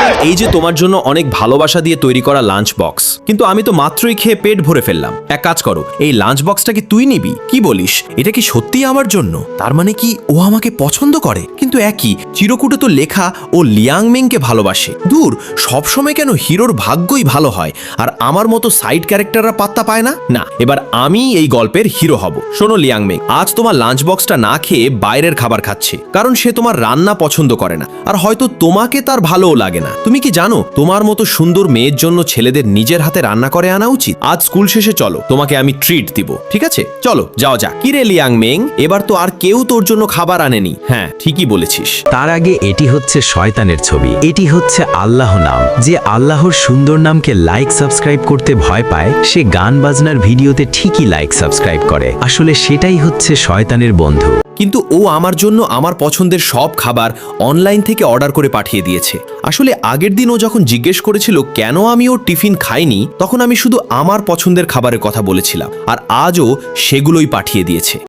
এই যে তোমার জন্য অনেক ভালোবাসা দিয়ে তৈরি করা লাঞ্চ বক্স, কিন্তু আমি তো মাত্রই খেয়ে পেট ভরে ফেললাম। এক কাজ করো, এই লাঞ্চ বক্সটা কি তুই নিবি? কি বলিস, এটা কি সত্যি আমার জন্য? তার মানে কি ও আমাকে পছন্দ করে? কিন্তু একই চিরকুটে তো লেখা ও লিয়াং মেংকে ভালোবাসে। দূর, সবসময় কেন হিরোর ভাগ্যই ভালো হয় আর আমার মতো সাইড ক্যারেক্টাররা পাত্তা পায় না? না, এবার আমি এই গল্পের হিরো হব। শোনো লিয়াং মেং, আজ তোমার লাঞ্চ বক্সটা না খেয়ে বাইরের খাবার খাচ্ছে, কারণ সে তোমার রান্না পছন্দ করে না, আর হয়তো তোমাকে তার ভালোও লাগে না। তুমি কি জানো, তোমার মতো সুন্দর মেয়ের জন্য ছেলেদের নিজের হাতে রান্না করে আনা উচিত। আজ স্কুল শেষে চলো, তোমাকে আমি ট্রিট দিব, ঠিক আছে? চলো যাওয়া যাক। কিরে লিয়াং মেং, এবার তো আর কেউ তোর জন্য খাবার আনেনি। হ্যাঁ, ঠিকই বলেছিস। তার আগে এটি হচ্ছে শয়তানের ছবি, এটি হচ্ছে আল্লাহ নাম। যে আল্লাহর সুন্দর নামকে লাইক সাবস্ক্রাইব করতে ভয় পায়, সে গান বাজনার ভিডিওতে ঠিকই লাইক সাবস্ক্রাইব করে। আসলে সেটাই হচ্ছে শয়তানের বন্ধু। কিন্তু ও আমার জন্য আমার পছন্দের সব খাবার অনলাইন থেকে অর্ডার করে পাঠিয়ে দিয়েছে। আসলে আগের দিন ও যখন জিজ্ঞেস করেছিল কেন আমি ওর টিফিন খাইনি, তখন আমি শুধু আমার পছন্দের খাবারের কথা বলেছিলাম, আর আজও সেগুলোই পাঠিয়ে দিয়েছে।